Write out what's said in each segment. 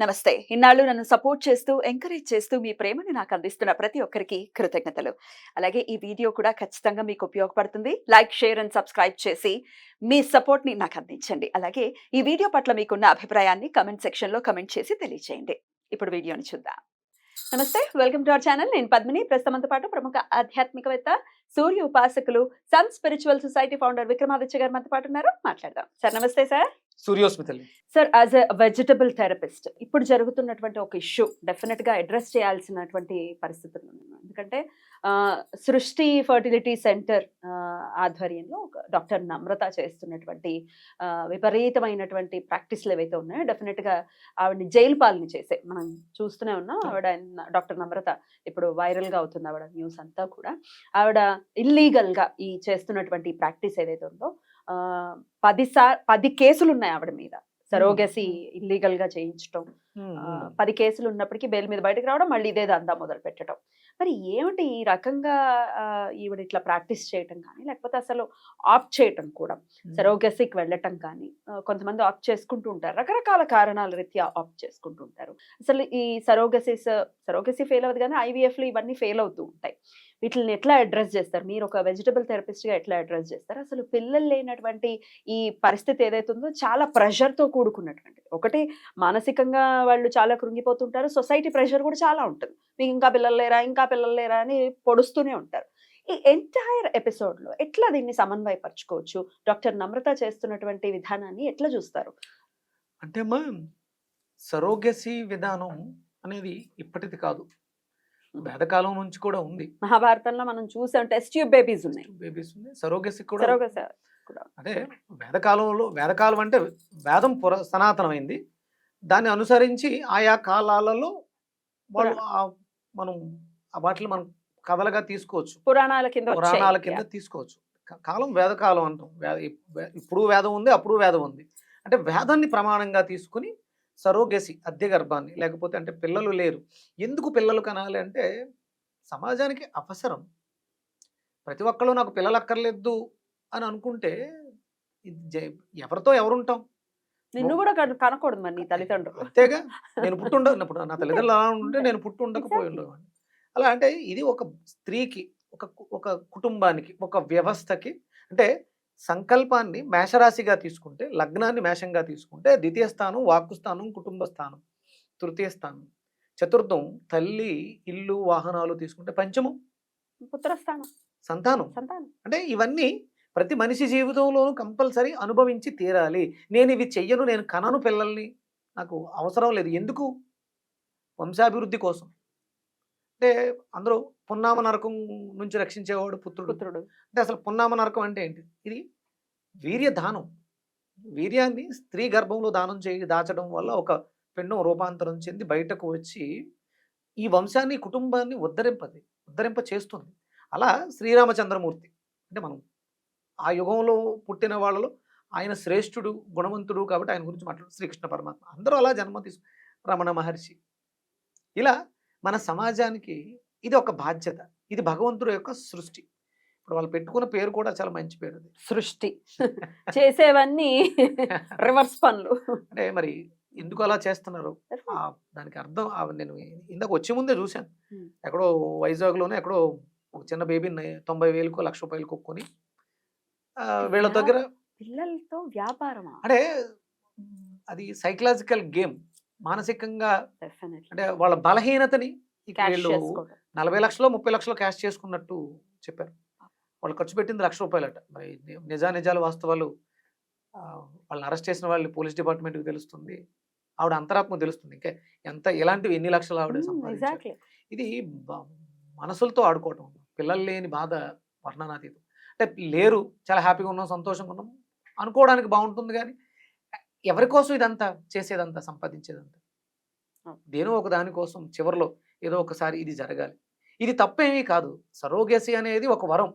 నమస్తే. ఇన్నాళ్ళు నన్ను సపోర్ట్ చేస్తూ, ఎంకరేజ్ చేస్తూ మీ ప్రేమని నాకు అందిస్తున్న ప్రతి ఒక్కరికి కృతజ్ఞతలు. అలాగే ఈ వీడియో కూడా ఖచ్చితంగా మీకు ఉపయోగపడుతుంది. లైక్, షేర్ అండ్ సబ్స్క్రైబ్ చేసి మీ సపోర్ట్‌ని నాకు అందించండి. అలాగే ఈ వీడియో పట్ల మీకున్న అభిప్రాయాన్ని కామెంట్ సెక్షన్‌లో కామెంట్ చేసి తెలియజేయండి. ఇప్పుడు వీడియోని చూద్దాం. నమస్తే. Welcome to our channel. నేను పద్మిని. ప్రస్తుతం మనతో పాటు ప్రముఖ ఆధ్యాత్మికవేత్త, సూర్య ఉపాసకులు, sun spiritual society founder Vikramaditya గారు మనతో పాటు ఉన్నారు. మాట్లాడదాం. సార్ నమస్తే సార్. సూర్యోస్మితల్లి. Sir, as a vegetable therapist ఇప్పుడు జరుగుతున్నటువంటి ఒక ఇష్యూ డెఫినెట్గా అడ్రస్ చేయాల్సినటువంటి పరిస్థితులు ఉన్నాయి. ఎందుకంటే సృష్టి ఫర్టిలిటీ సెంటర్ ఆధ్వర్యంలో ఒక డాక్టర్ నమ్రత చేస్తున్నటువంటి విపరీతమైనటువంటి ప్రాక్టీస్లు ఏవైతే ఉన్నాయో డెఫినెట్గా ఆవిడని జైలు పాలన చేసే మనం చూస్తూనే ఉన్నాం. ఆవిడ డాక్టర్ నమ్రత ఇప్పుడు వైరల్గా అవుతుంది ఆవిడ న్యూస్ అంతా కూడా. ఆవిడ ఇల్లీగల్గా ఈ చేస్తున్నటువంటి ప్రాక్టీస్ ఏదైతే ఉందో 10 కేసులు ఉన్నాయి ఆవిడ మీద. సరోగసి ఇల్లీగల్ గా చేయించడం, 10 కేసులు ఉన్నప్పటికీ బెయిల్ మీద బయటకు రావడం, మళ్ళీ ఇదే దందా మొదలు పెట్టడం. మరి ఏమిటి ఈ రకంగా ఈవిడ ఇట్లా ప్రాక్టీస్ చేయటం కానీ, లేకపోతే అసలు ఆప్ట్ చేయటం కూడా, సరోగసికి వెళ్ళటం కానీ, కొంతమంది ఆప్ట్ చేసుకుంటూ ఉంటారు, రకరకాల కారణాల రీత్యా ఆప్ట్ చేసుకుంటూ ఉంటారు. అసలు ఈ సరోగసి ఫెయిల్ అవ్వదు కానీ ఐవీఎఫ్లు ఇవన్నీ ఫెయిల్ అవుతూ ఉంటాయి. వీటిని ఎట్లా అడ్రస్ చేస్తారు? మీరు ఒక వెజిటబుల్ థెరపిస్ట్గా ఎట్లా అడ్రస్ చేస్తారు? అసలు పిల్లలు లేనటువంటి ఈ పరిస్థితి ఏదైతే ఉందో చాలా ప్రెషర్తో కూడుకున్నటువంటిది. ఒకటి మానసికంగా వాళ్ళు చాలా కృంగిపోతుంటారు, సొసైటీ ప్రెషర్ కూడా చాలా ఉంటుంది. మీకు ఇంకా పిల్లలు లేరా అని పొడుస్తూనే ఉంటారు. ఈ ఎంటైర్ ఎపిసోడ్లో ఎట్లా దీన్ని సమన్వయపరచుకోవచ్చు? డాక్టర్ నమ్రత చేస్తున్నటువంటి విధానాన్ని ఎట్లా చూస్తారు? అంటే అమ్మా, సరోగసి విధానం అనేది ఇప్పటిది కాదు, వేదకాలం నుంచి కూడా ఉంది. మహాభారతంలో మనం చూసాం, టెస్ట్ ట్యూబ్ బేబీస్ ఉన్నాయి. సరోగసి కూడా అదే వేదకాలం అంటే వేదం సనాతనమైంది. దాన్ని అనుసరించి ఆయా కాలాలలో వాళ్ళు మనం వాటిని మనం కథలుగా తీసుకోవచ్చు, పురాణాల కింద తీసుకోవచ్చు. కాలం వేదకాలం అంటాం. ఇప్పుడు వేదం ఉంది, అప్పుడు వేదం ఉంది. అంటే వేదాన్ని ప్రమాణంగా తీసుకుని సరోగసి, అద్దె గర్భాన్ని, లేకపోతే అంటే పిల్లలు లేరు, ఎందుకు పిల్లలు కనాలి అంటే సమాజానికి అవసరం. ప్రతి ఒక్కళ్ళు నాకు పిల్లలు అక్కర్లేదు అని అనుకుంటే ఎవరితో ఎవరుంటాం? నిన్ను కూడా కనకూడదు మరి నీ తల్లిదండ్రులు. అంతేగా, నేను పుట్టుండప్పుడు నా తల్లిదండ్రులు అలా ఉంటే నేను పుట్టుండకపోయి ఉండేవాడిని. అలా అంటే ఇది ఒక స్త్రీకి, ఒక కుటుంబానికి, ఒక వ్యవస్థకి, అంటే సంకల్పాన్ని మేషరాశిగా తీసుకుంటే, లగ్నాన్ని మేషంగా తీసుకుంటే ద్వితీయ స్థానం వాక్కు స్థానం, కుటుంబ స్థానం తృతీయ స్థానం, చతుర్థం తల్లి, ఇల్లు, వాహనాలు తీసుకుంటే పంచమం పుత్రస్థానం, సంతానం. అంటే ఇవన్నీ ప్రతి మనిషి జీవితంలోనూ కంపల్సరీ అనుభవించి తీరాలి. నేను ఇవి చెయ్యను, నేను కనను పిల్లల్ని, నాకు అవసరం లేదు. ఎందుకు? వంశాభివృద్ధి కోసం. అంటే అందరూ పున్నామ నరకం నుంచి రక్షించేవాడు పుత్రుడు. అంటే అసలు పున్నామ నరకం అంటే ఏంటి? ఇది వీర్య దానం. వీర్యాన్ని స్త్రీ గర్భంలో దాచడం వల్ల ఒక పిండం రూపాంతరం చెంది బయటకు వచ్చి ఈ వంశాన్ని, కుటుంబాన్ని ఉద్ధరింప చేస్తుంది. అలా శ్రీరామచంద్రమూర్తి అంటే మనం ఆ యుగంలో పుట్టిన వాళ్ళలో ఆయన శ్రేష్ఠుడు, గుణవంతుడు కాబట్టి ఆయన గురించి మాట్లాడు. శ్రీకృష్ణ పరమాత్మ అందరూ అలా జన్మ రమణ మహర్షి. ఇలా మన సమాజానికి ఇది ఒక బాధ్యత. ఇది భగవంతుడు యొక్క సృష్టి. ఇప్పుడు వాళ్ళు పెట్టుకున్న పేరు కూడా చాలా మంచి పేరు, సృష్టి. చేసేవన్నీ రివర్స్ పనులు. అంటే మరి ఎందుకు అలా చేస్తున్నారు? దానికి అర్థం నేను ఇందాక వచ్చే ముందే చూశాను. ఎక్కడో వైజాగ్లోనే ఎక్కడో ఒక చిన్న బేబీని 90,000కో ₹1,00,000 కొనుక్కొని వీళ్ళ దగ్గర పిల్లలతో వ్యాపారం. అంటే అది సైకలాజికల్ గేమ్. మానసికంగా అంటే వాళ్ళ బలహీనతని వీళ్ళు 40 లక్షలు 30 లక్షలు క్యాష్ చేసుకున్నట్టు చెప్పారు. వాళ్ళు ఖర్చు పెట్టింది ₹1,00,000 మరి నిజాలు వాస్తవాలు వాళ్ళని అరెస్ట్ చేసిన వాళ్ళు పోలీస్ డిపార్ట్మెంట్కి తెలుస్తుంది, ఆవిడ అంతరాత్మ తెలుస్తుంది. ఇంకా ఎలాంటివి ఎన్ని లక్షలు ఆవిడ సంపాదించారు. ఇది మనసులతో ఆడుకోవటం. పిల్లలు లేని బాధ వర్ణనాతీతం. అంటే లేరు, చాలా హ్యాపీగా ఉన్నాం, సంతోషంగా ఉన్నాం అనుకోవడానికి బాగుంటుంది, కానీ ఎవరి కోసం ఇదంతా చేసేదంతా, సంపాదించేదంతా? దేనో ఒక దానికోసం చివరిలో ఏదో ఒకసారి ఇది జరగాలి. ఇది తప్పేమీ కాదు. సరోగసి అనేది ఒక వరం,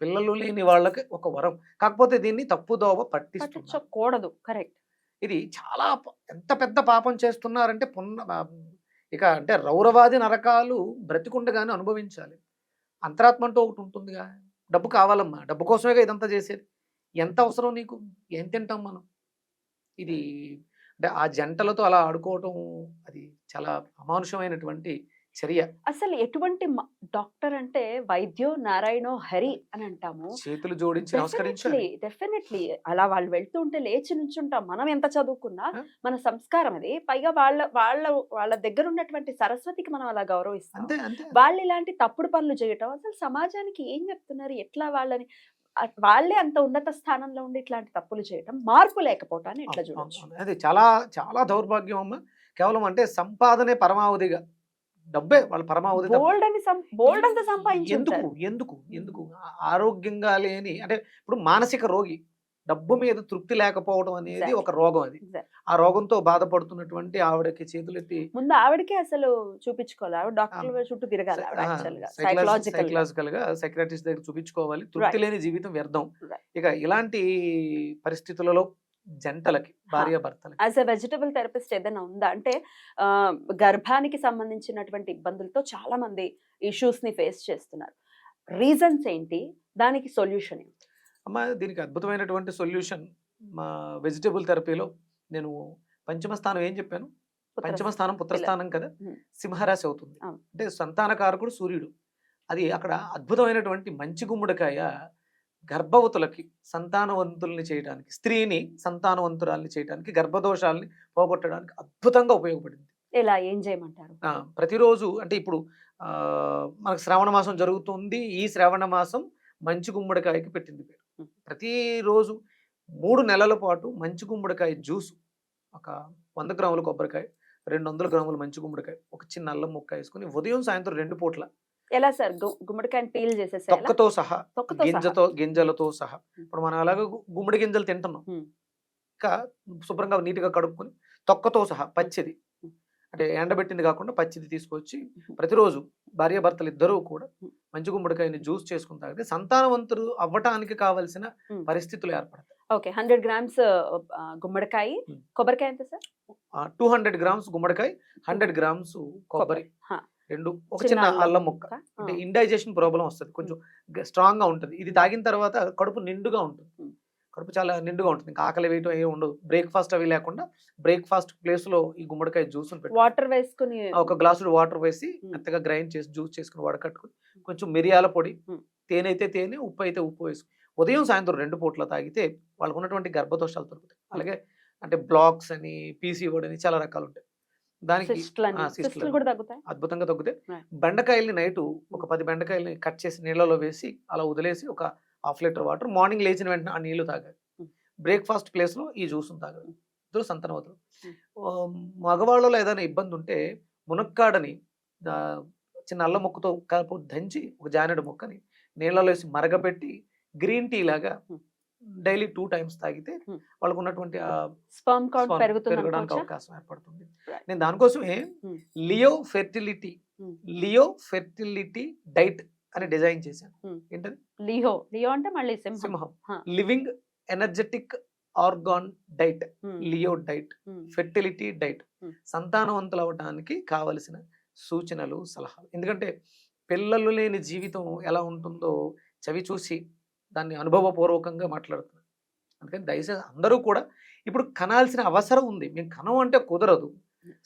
పిల్లలు లేని వాళ్ళకి ఒక వరం. కాకపోతే దీన్ని తప్పుదోవ పట్టించకూడదు. కరెక్ట్. ఇది చాలా ఎంత పెద్ద పాపం చేస్తున్నారంటే ఇక అంటే రౌరవాది నరకాలు బ్రతికుండగానే అనుభవించాలి. అంతరాత్మ అంటూ ఒకటి ఉంటుందిగా. డబ్బు కావాలమ్మా, డబ్బు కోసమేగా ఇదంతా చేసేది. ఎంత అవసరం నీకు? ఏం తింటాం మనం? ఇది అంటే ఆ జంటలతో అలా ఆడుకోవటం అది చాలా అమానుషమైనటువంటి చర్య. అసలు ఎటువంటి డాక్టర్ అంటే వైద్యో నారాయణో హరి అని అంటాము. చేతులు జోడించి డెఫినెట్లీ నమస్కరించాలి. డెఫినెట్లీ అలా వాళ్ళు వెళ్తూ ఉంటే లేచి నుంచుంటాం. మనం ఎంత చదువుకున్నా ఆ, మన సంస్కారం అది. పైగా వాళ్ళ వాళ్ళ వాళ్ళ దగ్గర ఉన్నటువంటి సరస్వతికి మనం అలా గౌరవిస్తాం. అంతే అంతే. వాళ్ళు ఇలాంటి తప్పుడు పనులు చేయటం అసలు సమాజానికి ఏం చెప్తున్నారు? ఎట్లా వాళ్ళని వాళ్ళే అంత ఉన్నత స్థానంలో ఉండి ఇట్లాంటి తప్పులు చేయటం, మార్పు లేకపోవటాన్ని ఎట్లా అవును, అవును, చూడొచ్చు? అవును. అది చాలా చాలా దౌర్భాగ్యం అమ్మ. కేవలం అంటే సంపాదనే పరమావధిగా, డబ్బే వాళ్ళ పరమావధి తప్ప బోల్డ్ అంత సంపాదించి ఎందుకు ఉంటారు. ఎందుకు ఎందుకు ఆరోగ్యంగా లేని అంటే ఇప్పుడు మానసిక రోగి డబ్బు మీద తృప్తి లేకపోవడం అనేది Exactly. ఒక రోగం అది. Exactly. ఆ రోగంతో బాధపడుతున్నటువంటి ఆవిడకి చేతులెత్తి ముందు ఆవిడకే అసలు చూపించుకోవాలి. ఆవిడ డాక్టర్ల చుట్టూ తిరగాలి ఆవిడ యాక్చువల్‌గా. సైకలాజికల్‌గా. సైకలాజికల్ గా సైకియాట్రిస్ట్ దగ్గర చూపించుకోవాలి. తృప్తి రైట్. లేని జీవితం వ్యర్థం. రైట్. ఇక ఇలాంటి పరిస్థితులలో జంటలకి, భార్యాభర్తలకి యాస్ ఎ వెజిటబుల్ థెరపిస్ట్ ఏదైనా ఉందా? అంటే గర్భానికి సంబంధించినటువంటి ఇబ్బందులతో చాలా మంది ఇష్యూస్ ని ఫేస్ చేస్తున్నారు. రీజన్స్ ఏంటి? దానికి సొల్యూషన్ ఏంటి? అమ్మ దీనికి అద్భుతమైనటువంటి సొల్యూషన్ మా వెజిటబుల్ థెరపీలో నేను పంచమ స్థానం ఏం చెప్పాను? పంచమ స్థానం పుత్రస్థానం కదా, Hmm. సింహరాశి అవుతుంది. అవును. అంటే సంతానకారకుడు సూర్యుడు. అది అక్కడ అద్భుతమైనటువంటి మంచి గుమ్మడికాయ గర్భవతులకి సంతానవంతుల్ని చేయడానికి, స్త్రీని సంతానవంతురాల్ని చేయడానికి, గర్భదోషాలని పోగొట్టడానికి అద్భుతంగా ఉపయోగపడింది. ఎలా ఏం చేయమంటారు? ప్రతిరోజు అంటే ఇప్పుడు ఆ, మనకు శ్రావణ మాసం జరుగుతుంది. ఈ శ్రావణ మాసం మంచి గుమ్మడికాయకి పెట్టింది పేరు. Hmm. ప్రతిరోజు 3 నెలల పాటు మంచి గుమ్మడికాయ జ్యూస్, ఒక 100 గ్రాముల కొబ్బరికాయ, 200 గ్రాముల మంచి గుమ్మడికాయ, ఒక చిన్న అల్లం ముక్క వేసుకుని ఉదయం సాయంత్రం 2 పూట్ల ఎలా సార్? గుమ్మడికాయని పీల్ చేసేసేయాలా? తొక్కతో సహా, తొక్కతో సహా. గింజలతో సహా. ఇప్పుడు మనం అలాగే గుమ్మడి గింజలు తింటున్నాం. Hmm. ఇంకా శుభ్రంగా నీట్గా కడుక్కొని తొక్కతో సహా పచ్చిది, అంటే ఎండబెట్టింది కాకుండా పచ్చిది తీసుకొచ్చి ప్రతిరోజు భార్యాభర్తలు ఇద్దరూ కూడా మంచి గుమ్మడికాయని జ్యూస్ చేసుకుని తాగితే సంతానవంతులు అవ్వటానికి కావలసిన పరిస్థితులు ఏర్పడతాయి. ఓకే. 100 గ్రామ్స్ గుమ్మడికాయ, Hmm. కొబ్బరికాయ ఎంత సార్? 200 గ్రామ్స్ గుమ్మడికాయ, 100 గ్రామ్స్ కొబ్బరి, హా. రెండు ఒక చిన్న అల్లం ముక్క. అంటే ఇండైజెషన్ ప్రాబ్లం వస్తుంది, కొంచెం స్ట్రాంగ్ గా ఉంటుంది. ఇది తాగిన తర్వాత కడుపు నిండుగా ఉంటుంది. కడుపు చాలా నిండుగా ఉంటుంది. ఇంకా ఆకలి వేయటం ఏమి ఉండదు. బ్రేక్ఫాస్ట్ అవి లేకుండా బ్రేక్ఫాస్ట్ ప్లేస్ లో ఈ గుమ్మడికాయ జ్యూస్ వాటర్ వేసుకుని ఒక గ్లాసు వాటర్ వేసి మెత్తగా గ్రైండ్ చేసి జ్యూస్ చేసుకుని వడకట్టుకుని కొంచెం మిరియాల పొడి, తేనె అయితే తేనె, ఉప్పు అయితే ఉప్పు వేసుకుని ఉదయం సాయంత్రం 2 పూట్ల తాగితే వాళ్ళకు ఉన్నటువంటి గర్భదోషాలు దొరుకుతాయి. అలాగే అంటే బ్లాక్స్ అని, పీసీఓడి అని చాలా రకాలు ఉంటాయి. దానికి సిస్టులు కూడా తగ్గుతాయి. అద్భుతంగా తగ్గుతాయి. Right. బెండకాయల్ని నైట్ ఒక 10 బెండకాయల్ని కట్ చేసి నీళ్ళలో వేసి అలా వదిలేసి ఒక ½ లీటర్ వాటర్, మార్నింగ్ లేచిన వెంటనే ఆ నీళ్లు తాగాలి. బ్రేక్ఫాస్ట్ ప్లేస్ లో ఈ జ్యూస్ తాగాలి. ఇద్దరు సంతానవతులు. మగవాళ్ళలో ఏదైనా ఇబ్బంది ఉంటే మునక్కాడని చిన్న అల్లం ముక్కతో కలుపు దంచి ఒక జానెడు ముక్కని నీళ్ళలో వేసి మరగపెట్టి గ్రీన్ టీ లాగా డైలీ 2 టైమ్స్ తాగితే వాళ్ళకు ఉన్నటువంటి స్పర్మ్ కౌంట్ పెరగడానికి పెరుగుతుంది. అవకాశం ఏర్పడుతుంది. నేను దానికోసమే లియో ఫెర్టిలిటీ డైట్ అని డిజైన్ చేశాను. ఏంటది? లియో అంటే మళ్ళీ సింహం. Living energetic organ diet, Leo diet, fertility diet. సంతానవంతులు అవ్వడానికి కావలసిన సూచనలు, సలహాలు. ఎందుకంటే పిల్లలు లేని జీవితం ఎలా ఉంటుందో చవి చూసి దాన్ని అనుభవపూర్వకంగా మాట్లాడుతున్నారు. అందుకని దయచేసి అందరూ కూడా ఇప్పుడు కనాల్సిన అవసరం ఉంది. మేము కనం అంటే కుదరదు.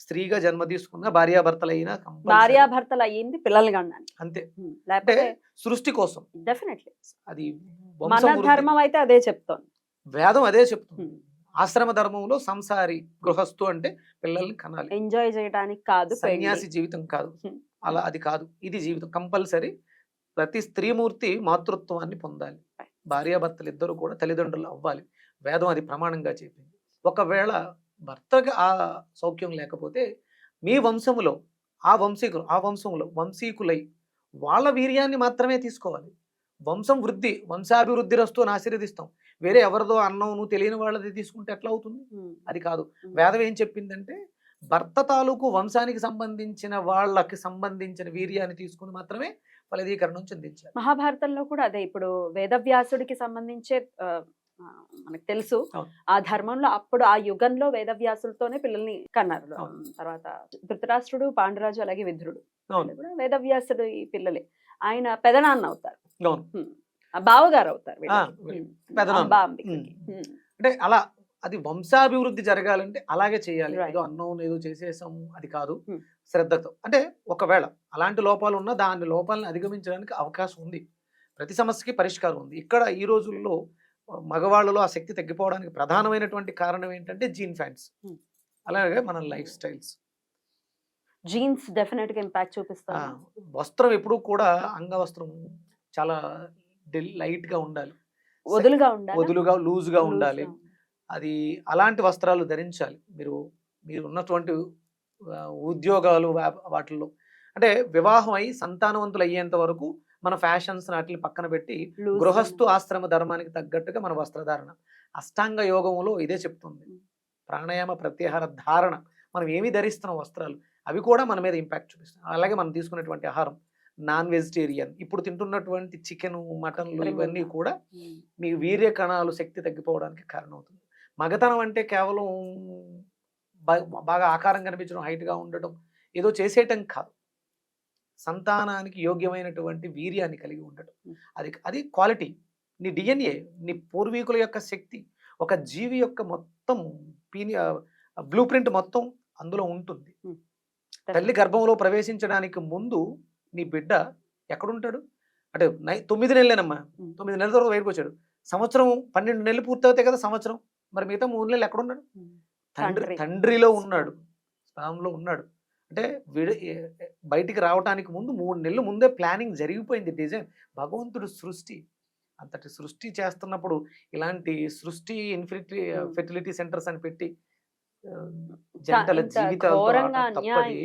స్త్రీగా జన్మ తీసుకున్న భార్యాభర్తలైనా భార్యాభర్తలు అయ్యింది పిల్లలు కన్నాను అంతే. లేకపోతే అంటే సృష్టి కోసం డెఫినెట్లీ అది మన ధర్మం అయితే అదే చెప్తోంది. వేదం అదే చెప్తుంది. ఆశ్రమ ధర్మంలో సంసారి గృహస్థు అంటే పిల్లల్ని కనాలి, ఎంజాయ్ చేయడానికి కాదు, సన్యాసి జీవితం కాదు. అలా అది కాదు, ఇది జీవితం. కంపల్సరీ ప్రతి స్త్రీమూర్తి మాతృత్వాన్ని పొందాలి. భార్యాభర్తలు ఇద్దరు కూడా తల్లిదండ్రులు అవ్వాలి. వేదం అది ప్రమాణంగా చెప్పింది. ఒకవేళ భర్తకి ఆ సౌఖ్యం లేకపోతే మీ వంశములో ఆ వంశంలో వంశీకులై వాళ్ళ వీర్యాన్ని మాత్రమే తీసుకోవాలి. వంశం వృద్ధి, వంశాభివృద్ధి రస్తు అని ఆశీర్వదిస్తాం. వేరే ఎవరిదో అన్నం తెలియని వాళ్ళది తీసుకుంటే ఎట్లా అవుతుంది? అది కాదు. వేదం ఏం చెప్పిందంటే భర్త తాలూకు వంశానికి సంబంధించిన వాళ్ళకి సంబంధించిన వీర్యాన్ని తీసుకుని మాత్రమే ఫలదీకరణం చెందించాలి. మహాభారతంలో కూడా అదే. ఇప్పుడు వేదవ్యాసుడికి సంబంధించే మనకు తెలుసు ఆ ధర్మంలో అప్పుడు ఆ యుగంలో వేదవ్యాసులతోనే పిల్లల్ని కన్నారు. తర్వాత ధృతరాష్ట్రుడు, పాండురాజు, అలాగే విదురుడు కూడా వేదవ్యాసుడు ఈ పిల్లలే. ఆయన పెదనాన్న అవుతారు, బావగారు అవుతారు. అంటే అలా అది వంశాభివృద్ధి జరగాలంటే అలాగే చేయాలి. Right. ఏదో అన్నం ఏదో చేసేసాము అది కాదు. Hmm. శ్రద్ధతో అంటే ఒకవేళ అలాంటి లోపాలు ఉన్నా దాని లోపాలను అధిగమించడానికి అవకాశం ఉంది. ప్రతి సమస్యకి పరిష్కారం ఉంది. ఇక్కడ ఈ రోజుల్లో మగవాళ్ళలో ఆ శక్తి తగ్గిపోవడానికి ప్రధానమైనటువంటి కారణం ఏంటంటే జీన్ ఫ్యాన్స్. Hmm. అలాగే మన లైఫ్ స్టైల్స్. జీన్స్ డెఫినెట్ గా ఇంపాక్ట్ చూపిస్తారు. వస్త్రం ఎప్పుడూ కూడా అంగవస్త్రం చాలా లైట్ గా ఉండాలి. వదులుగా ఉండాలి, వదులుగా లూజ్గా ఉండాలి. అది అలాంటి వస్త్రాలు ధరించాలి. మీరు ఉన్నటువంటి ఉద్యోగాలు వాటిల్లో అంటే వివాహం అయి సంతానవంతులు అయ్యేంత వరకు మన ఫ్యాషన్స్ వాటిని పక్కన పెట్టి గృహస్థు ఆశ్రమ ధర్మానికి తగ్గట్టుగా మన వస్త్రధారణ. అష్టాంగ యోగంలో ఇదే చెప్తుంది. ప్రాణాయామ ప్రత్యాహార ధారణ, మనం ఏమి ధరిస్తున్నాం వస్త్రాలు అవి కూడా మన మీద ఇంపాక్ట్ చూపిస్తాయి. అలాగే మనం తీసుకునేటువంటి ఆహారం నాన్ వెజిటేరియన్, ఇప్పుడు తింటున్నటువంటి చికెన్ మటన్లు ఇవన్నీ కూడా మీ వీర్య కణాలు శక్తి తగ్గిపోవడానికి కారణమవుతుంది. మగతనం అంటే కేవలం బాగా ఆకారం కనిపించడం, హైట్గా ఉండటం, ఏదో చేసేయటం కాదు. సంతానానికి యోగ్యమైనటువంటి వీర్యాన్ని కలిగి ఉండటం, అది క్వాలిటీ. నీ డిఎన్ఏ, నీ పూర్వీకుల యొక్క శక్తి, ఒక జీవి యొక్క మొత్తం బ్లూ ప్రింట్ మొత్తం అందులో ఉంటుంది. తల్లి గర్భంలో ప్రవేశించడానికి ముందు నీ బిడ్డ ఎక్కడుంటాడు అంటే 9 నెలలేనమ్మా. 9 నెలల తర్వాత బయటకు వచ్చాడు. సంవత్సరం 12 నెలలు పూర్తవుతాయి కదా సంవత్సరం. మరి మిగతా 3 నెలలు ఎక్కడున్నాడు? తండ్రిలో ఉన్నాడు, స్థానంలో ఉన్నాడు. అంటే బయటికి రావడానికి ముందు 3 నెలలు ముందే ప్లానింగ్ జరిగిపోయింది. డిజైన్ భగవంతుడు సృష్టి అంతటి సృష్టి చేస్తున్నప్పుడు ఇలాంటి సృష్టి ఫెర్టిలిటీ సెంటర్స్ అని పెట్టి జంటల జీవితాలు తప్పది.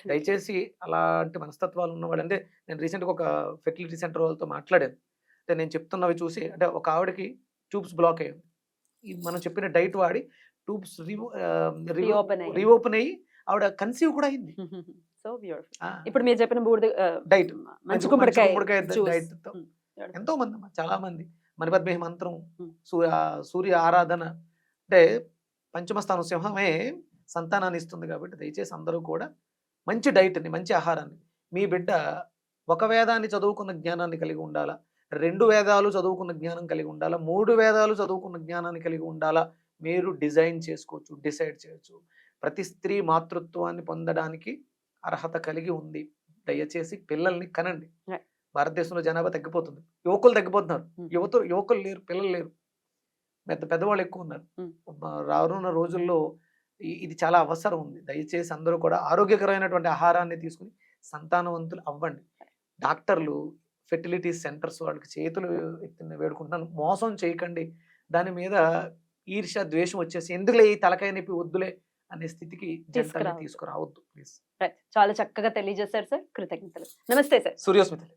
దయచేసి అలాంటి మనస్తత్వాలు ఉన్నవాళ్ళు, అంటే నేను రీసెంట్గా ఒక ఫెర్టిలిటీ సెంటర్ వాళ్ళతో మాట్లాడాను. అంటే నేను చెప్తున్నవి చూసి, అంటే ఒక ఆవిడకి ట్యూబ్స్ బ్లాక్ అయ్యింది. మనం చెప్పిన డైట్ వాడి ట్యూబ్స్ రీఓపెన్ అయ్యి ఆవిడ కన్సీవ్ కూడా అయింది. So beautiful. ఇప్పుడు మీరు చెప్పిన బూడిద డైట్, మంచి గుమ్మడికాయ డైట్ తో ఎంతో మంది, చాలా మంది మణిపద్మేహ మంత్రం, సూర్య ఆరాధన, అంటే పంచమస్థానం సింహమే సంతానాన్ని ఇస్తుంది. కాబట్టి దయచేసి అందరూ కూడా మంచి డైట్ని, మంచి ఆహారాన్ని, మీ బిడ్డ ఒక వేదాన్ని చదువుకున్న జ్ఞానాన్ని కలిగి ఉండాలా, 2 వేదాలు చదువుకున్న జ్ఞానం కలిగి ఉండాలా, 3 వేదాలు చదువుకున్న జ్ఞానాన్ని కలిగి ఉండాలా, మీరు డిజైన్ చేసుకోవచ్చు, డిసైడ్ చేయొచ్చు. ప్రతి స్త్రీ మాతృత్వాన్ని పొందడానికి అర్హత కలిగి ఉంది. దయచేసి పిల్లల్ని కనండి. భారతదేశంలో జనాభా తగ్గిపోతుంది, యువకులు తగ్గిపోతున్నారు. యువకులు లేరు, పిల్లలు లేరు, పెద్దవాళ్ళు ఎక్కువ ఉన్నారు. రానున్న రోజుల్లో ఇది చాలా అవసరం ఉంది. దయచేసి అందరూ కూడా ఆరోగ్యకరమైనటువంటి ఆహారాన్ని తీసుకుని సంతానవంతులు అవ్వండి. డాక్టర్లు, ఫెర్టిలిటీ సెంటర్స్ వాళ్ళకి చేతులు ఎత్తి వేడుకుంటున్నాను, మోసం చేయకండి. దాని మీద ఈర్ష్య, ద్వేషం వచ్చేసి ఎందుకులే ఈ తలకాయ నొప్పి వద్దులే అనే స్థితికి జంటల్ని తీసుకురావద్దు ప్లీజ్. చాలా చక్కగా తెలియజేశారు సార్, కృతజ్ఞతలు. నమస్తే సార్. సూర్యోస్మితలు.